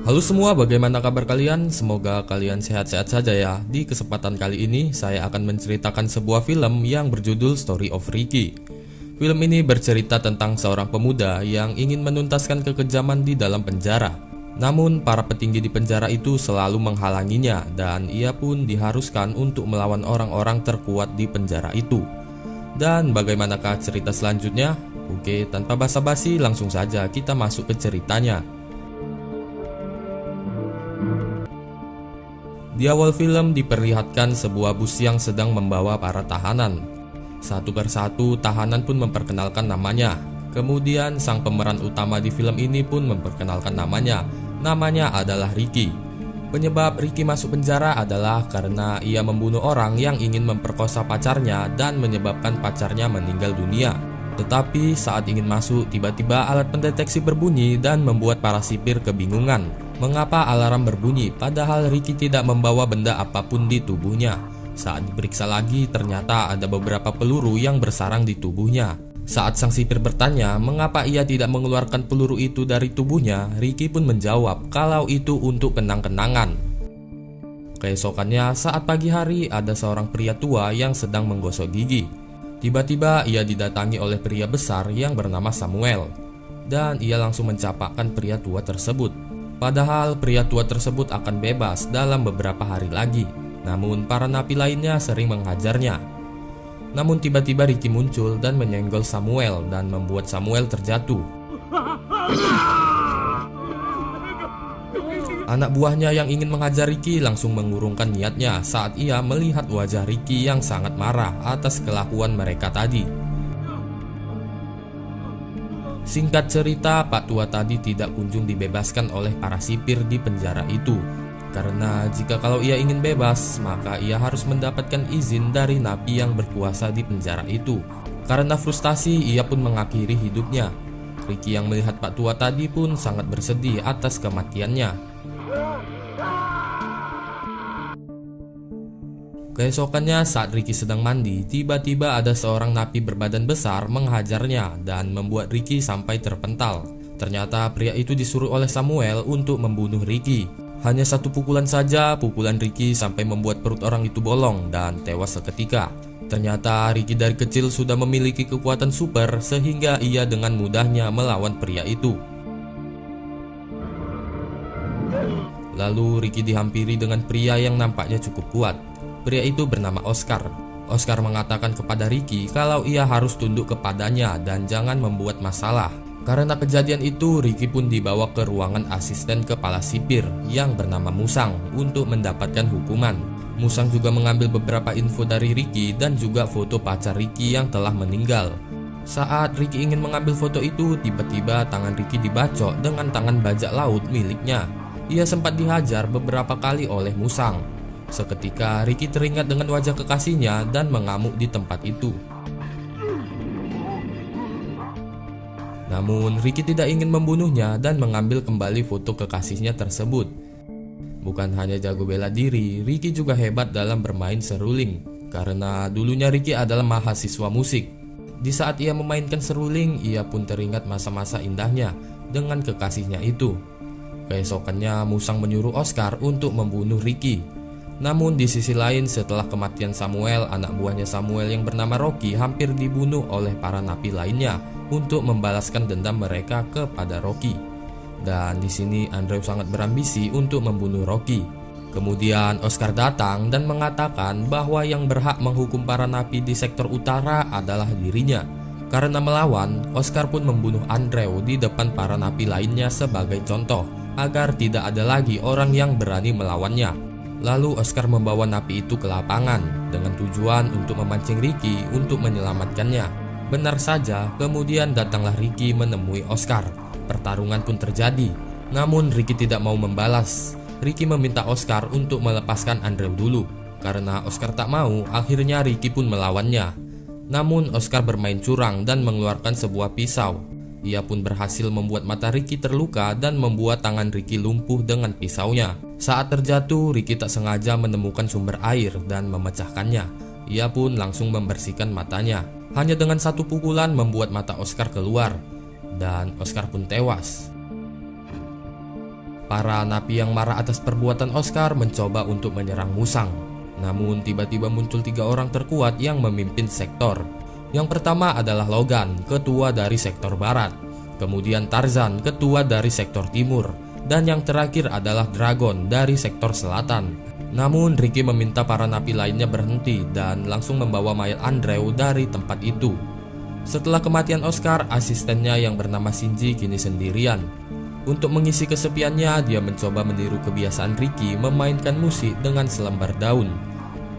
Halo semua, bagaimana kabar kalian? Semoga kalian sehat-sehat saja ya. Di kesempatan kali ini, saya akan menceritakan sebuah film yang berjudul Story of Ricky. Film ini bercerita tentang seorang pemuda yang ingin menuntaskan kekejaman di dalam penjara. Namun, para petinggi di penjara itu selalu menghalanginya dan ia pun diharuskan untuk melawan orang-orang terkuat di penjara itu. Dan bagaimanakah cerita selanjutnya? Oke, tanpa basa-basi langsung saja kita masuk ke ceritanya. Di awal film diperlihatkan sebuah bus yang sedang membawa para tahanan. Satu persatu tahanan pun memperkenalkan namanya. Kemudian sang pemeran utama di film ini pun memperkenalkan namanya. Namanya adalah Ricky. Penyebab Ricky masuk penjara adalah karena ia membunuh orang yang ingin memperkosa pacarnya dan menyebabkan pacarnya meninggal dunia. Tetapi saat ingin masuk, tiba-tiba alat pendeteksi berbunyi dan membuat para sipir kebingungan. Mengapa alarm berbunyi padahal Ricky tidak membawa benda apapun di tubuhnya? Saat diperiksa lagi, ternyata ada beberapa peluru yang bersarang di tubuhnya. Saat sang sipir bertanya mengapa ia tidak mengeluarkan peluru itu dari tubuhnya, Ricky pun menjawab kalau itu untuk kenang-kenangan. Keesokannya saat pagi hari, ada seorang pria tua yang sedang menggosok gigi. Tiba-tiba ia didatangi oleh pria besar yang bernama Samuel, dan ia langsung mencapakkan pria tua tersebut. Padahal pria tua tersebut akan bebas dalam beberapa hari lagi. Namun para napi lainnya sering menghajarnya. Namun tiba-tiba Ricky muncul dan menyenggol Samuel dan membuat Samuel terjatuh. Anak buahnya yang ingin menghajar Ricky langsung mengurungkan niatnya saat ia melihat wajah Ricky yang sangat marah atas kelakuan mereka tadi. Singkat cerita, Pak Tua tadi tidak kunjung dibebaskan oleh para sipir di penjara itu. Karena jika kalau ia ingin bebas, maka ia harus mendapatkan izin dari napi yang berkuasa di penjara itu. Karena frustasi, ia pun mengakhiri hidupnya. Ricky yang melihat Pak Tua tadi pun sangat bersedih atas kematiannya. Keesokannya saat Ricky sedang mandi, tiba-tiba ada seorang napi berbadan besar menghajarnya dan membuat Ricky sampai terpental. Ternyata pria itu disuruh oleh Samuel untuk membunuh Ricky. Hanya satu pukulan saja, pukulan Ricky sampai membuat perut orang itu bolong dan tewas seketika. Ternyata Ricky dari kecil sudah memiliki kekuatan super sehingga ia dengan mudahnya melawan pria itu. Lalu Ricky dihampiri dengan pria yang nampaknya cukup kuat. Pria itu bernama Oscar. Oscar mengatakan kepada Ricky kalau ia harus tunduk kepadanya dan jangan membuat masalah. Karena kejadian itu, Ricky pun dibawa ke ruangan asisten kepala sipir yang bernama Musang untuk mendapatkan hukuman. Musang juga mengambil beberapa info dari Ricky dan juga foto pacar Ricky yang telah meninggal. Saat Ricky ingin mengambil foto itu, tiba-tiba tangan Ricky dibacok dengan tangan bajak laut miliknya. Ia sempat dihajar beberapa kali oleh Musang. Seketika Ricky teringat dengan wajah kekasihnya dan mengamuk di tempat itu. Namun Ricky tidak ingin membunuhnya dan mengambil kembali foto kekasihnya tersebut. Bukan hanya jago bela diri, Ricky juga hebat dalam bermain seruling. Karena dulunya Ricky adalah mahasiswa musik. Di saat ia memainkan seruling, ia pun teringat masa-masa indahnya dengan kekasihnya itu. Keesokannya Musang menyuruh Oscar untuk membunuh Ricky. Namun di sisi lain, setelah kematian Samuel, anak buahnya Samuel yang bernama Rocky hampir dibunuh oleh para napi lainnya untuk membalaskan dendam mereka kepada Rocky. Dan di sini Andrew sangat berambisi untuk membunuh Rocky. Kemudian Oscar datang dan mengatakan bahwa yang berhak menghukum para napi di sektor utara adalah dirinya. Karena melawan, Oscar pun membunuh Andrew di depan para napi lainnya sebagai contoh agar tidak ada lagi orang yang berani melawannya. Lalu Oscar membawa napi itu ke lapangan dengan tujuan untuk memancing Ricky untuk menyelamatkannya. Benar saja, kemudian datanglah Ricky menemui Oscar. Pertarungan pun terjadi, namun Ricky tidak mau membalas. Ricky meminta Oscar untuk melepaskan Andrew dulu. Karena Oscar tak mau, akhirnya Ricky pun melawannya. Namun Oscar bermain curang dan mengeluarkan sebuah pisau. Ia pun berhasil membuat mata Ricky terluka dan membuat tangan Ricky lumpuh dengan pisaunya. Saat terjatuh, Ricky tak sengaja menemukan sumber air dan memecahkannya. Ia pun langsung membersihkan matanya. Hanya dengan satu pukulan membuat mata Oscar keluar, dan Oscar pun tewas. Para napi yang marah atas perbuatan Oscar mencoba untuk menyerang Musang. Namun tiba-tiba muncul 3 orang terkuat yang memimpin sektor. Yang pertama adalah Logan, ketua dari sektor barat. Kemudian Tarzan, ketua dari sektor timur. Dan yang terakhir adalah Dragon dari sektor selatan. Namun Ricky meminta para napi lainnya berhenti dan langsung membawa mayat Andrew dari tempat itu. Setelah kematian Oscar, asistennya yang bernama Shinji kini sendirian. Untuk mengisi kesepiannya, dia mencoba meniru kebiasaan Ricky memainkan musik dengan selembar daun.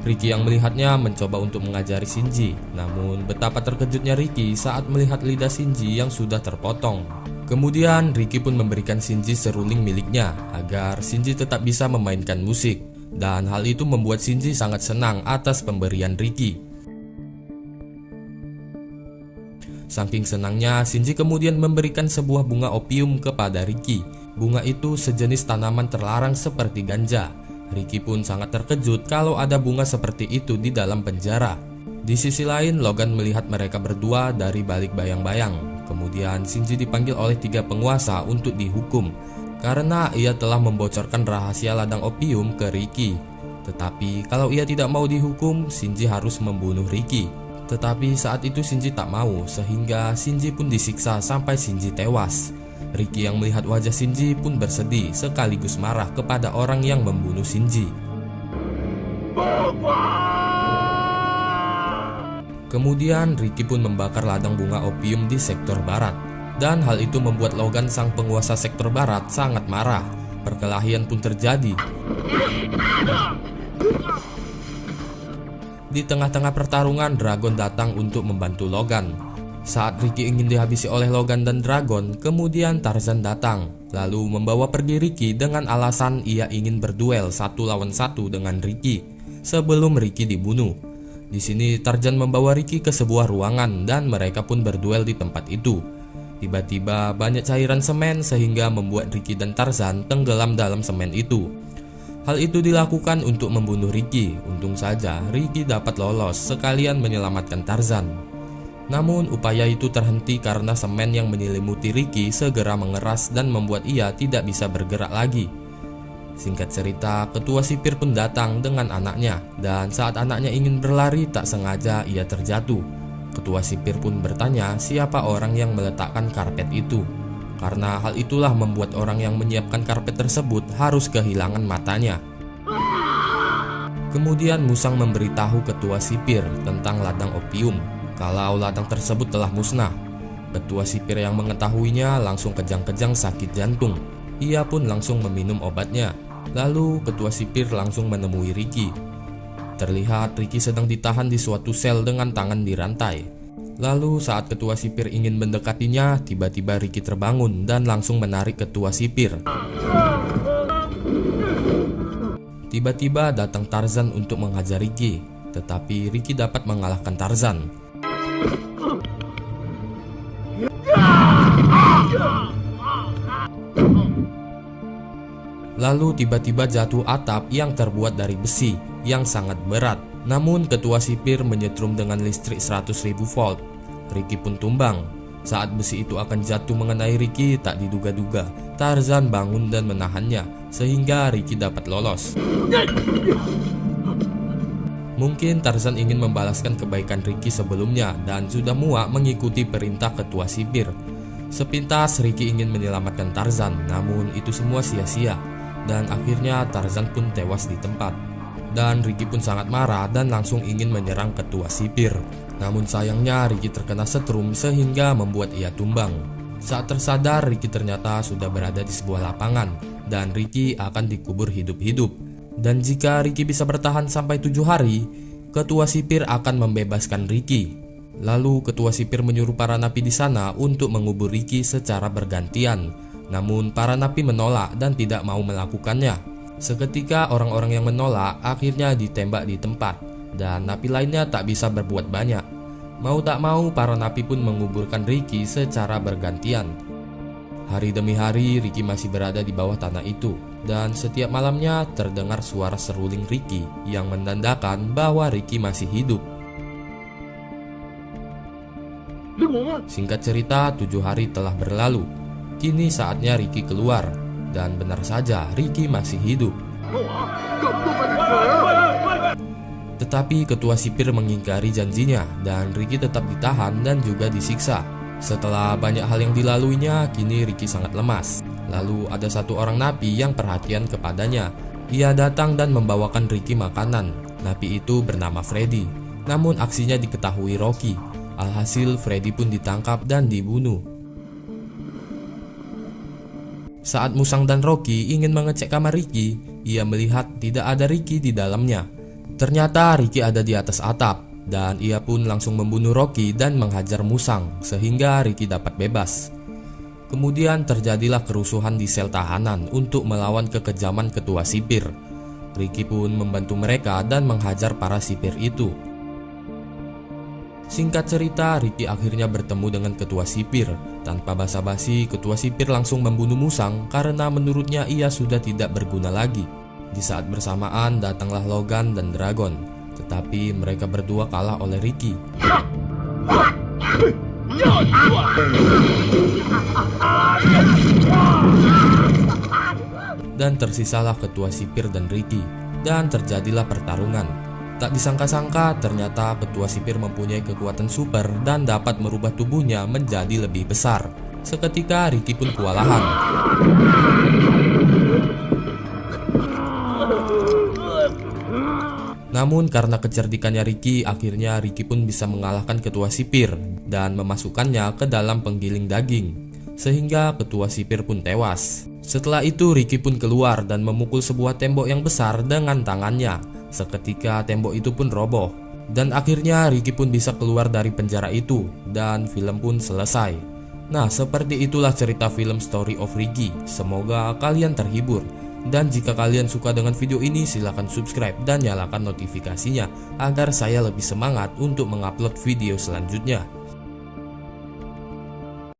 Ricky yang melihatnya mencoba untuk mengajari Shinji. Namun betapa terkejutnya Ricky saat melihat lidah Shinji yang sudah terpotong. Kemudian Ricky pun memberikan Shinji seruling miliknya agar Shinji tetap bisa memainkan musik. Dan hal itu membuat Shinji sangat senang atas pemberian Ricky. Saking senangnya, Shinji kemudian memberikan sebuah bunga opium kepada Ricky. Bunga itu sejenis tanaman terlarang seperti ganja. Ricky pun sangat terkejut kalau ada bunga seperti itu di dalam penjara. Di sisi lain, Logan melihat mereka berdua dari balik bayang-bayang. Kemudian Shinji dipanggil oleh 3 penguasa untuk dihukum karena ia telah membocorkan rahasia ladang opium ke Ricky. Tetapi kalau ia tidak mau dihukum, Shinji harus membunuh Ricky. Tetapi saat itu Shinji tak mau, sehingga Shinji pun disiksa sampai Shinji tewas. Ricky yang melihat wajah Shinji pun bersedih sekaligus marah kepada orang yang membunuh Shinji. Kemudian Ricky pun membakar ladang bunga opium di sektor barat. Dan hal itu membuat Logan sang penguasa sektor barat sangat marah. Perkelahian pun terjadi. Di tengah-tengah pertarungan, Dragon datang untuk membantu Logan. Saat Ricky ingin dihabisi oleh Logan dan Dragon, kemudian Tarzan datang, lalu membawa pergi Ricky dengan alasan ia ingin berduel 1 lawan 1 dengan Ricky sebelum Ricky dibunuh. Di sini Tarzan membawa Ricky ke sebuah ruangan dan mereka pun berduel di tempat itu. Tiba-tiba banyak cairan semen sehingga membuat Ricky dan Tarzan tenggelam dalam semen itu. Hal itu dilakukan untuk membunuh Ricky. Untung saja Ricky dapat lolos sekalian menyelamatkan Tarzan. Namun upaya itu terhenti karena semen yang menyelimuti Ricky segera mengeras dan membuat ia tidak bisa bergerak lagi. Singkat cerita, ketua sipir pun datang dengan anaknya. Dan saat anaknya ingin berlari, tak sengaja ia terjatuh. Ketua sipir pun bertanya siapa orang yang meletakkan karpet itu. Karena hal itulah membuat orang yang menyiapkan karpet tersebut harus kehilangan matanya. Kemudian Musang memberitahu ketua sipir tentang ladang opium kalau ladang tersebut telah musnah. Ketua sipir yang mengetahuinya langsung kejang-kejang sakit jantung. Ia pun langsung meminum obatnya. Lalu ketua sipir langsung menemui Ricky. Terlihat Ricky sedang ditahan di suatu sel dengan tangan dirantai. Lalu saat ketua sipir ingin mendekatinya, tiba-tiba Ricky terbangun dan langsung menarik ketua sipir. Tiba-tiba datang Tarzan untuk menghajar Ricky, tetapi Ricky dapat mengalahkan Tarzan. Lalu tiba-tiba jatuh atap yang terbuat dari besi yang sangat berat. Namun ketua sipir menyetrum dengan listrik 100.000 volt. Ricky pun tumbang. Saat besi itu akan jatuh mengenai Ricky, tak diduga-duga Tarzan bangun dan menahannya sehingga Ricky dapat lolos. Mungkin Tarzan ingin membalaskan kebaikan Ricky sebelumnya dan sudah muak mengikuti perintah ketua sipir. Sepintas Ricky ingin menyelamatkan Tarzan, namun itu semua sia-sia. Dan akhirnya Tarzan pun tewas di tempat. Dan Ricky pun sangat marah dan langsung ingin menyerang ketua sipir. Namun sayangnya Ricky terkena setrum sehingga membuat ia tumbang. Saat tersadar, Ricky ternyata sudah berada di sebuah lapangan dan Ricky akan dikubur hidup-hidup. Dan jika Ricky bisa bertahan sampai 7 hari, ketua sipir akan membebaskan Ricky. Lalu ketua sipir menyuruh para napi di sana untuk mengubur Ricky secara bergantian. Namun para napi menolak dan tidak mau melakukannya. Seketika orang-orang yang menolak akhirnya ditembak di tempat dan napi lainnya tak bisa berbuat banyak. Mau tak mau para napi pun menguburkan Ricky secara bergantian. Hari demi hari Ricky masih berada di bawah tanah itu dan setiap malamnya terdengar suara seruling Ricky yang menandakan bahwa Ricky masih hidup. Singkat cerita, 7 hari telah berlalu. Kini saatnya Ricky keluar. Dan benar saja, Ricky masih hidup. Tetapi ketua sipir mengingkari janjinya dan Ricky tetap ditahan dan juga disiksa. Setelah banyak hal yang dilaluinya, kini Ricky sangat lemas. Lalu ada satu orang napi yang perhatian kepadanya. Ia datang dan membawakan Ricky makanan. Napi itu bernama Freddy. Namun aksinya diketahui Rocky. Alhasil Freddy pun ditangkap dan dibunuh. Saat Musang dan Rocky ingin mengecek kamar Ricky, ia melihat tidak ada Ricky di dalamnya. Ternyata Ricky ada di atas atap, dan ia pun langsung membunuh Rocky dan menghajar Musang sehingga Ricky dapat bebas. Kemudian terjadilah kerusuhan di sel tahanan untuk melawan kekejaman ketua sipir. Ricky pun membantu mereka dan menghajar para sipir itu. Singkat cerita, Ricky akhirnya bertemu dengan ketua sipir. Tanpa basa-basi, ketua sipir langsung membunuh Musang karena menurutnya ia sudah tidak berguna lagi. Di saat bersamaan datanglah Logan dan Dragon, tetapi mereka berdua kalah oleh Ricky. Dan tersisalah ketua sipir dan Ricky, dan terjadilah pertarungan. Tak disangka-sangka ternyata ketua sipir mempunyai kekuatan super dan dapat merubah tubuhnya menjadi lebih besar. Seketika Ricky pun kewalahan. Namun karena kecerdikannya Ricky, akhirnya Ricky pun bisa mengalahkan ketua sipir dan memasukkannya ke dalam penggiling daging, sehingga ketua sipir pun tewas. Setelah itu Ricky pun keluar dan memukul sebuah tembok yang besar dengan tangannya. Seketika tembok itu pun roboh. Dan akhirnya Ricky pun bisa keluar dari penjara itu dan film pun selesai. Nah, seperti itulah cerita film Story of Ricky. Semoga kalian terhibur. Dan jika kalian suka dengan video ini, silahkan subscribe dan nyalakan notifikasinya agar saya lebih semangat untuk mengupload video selanjutnya.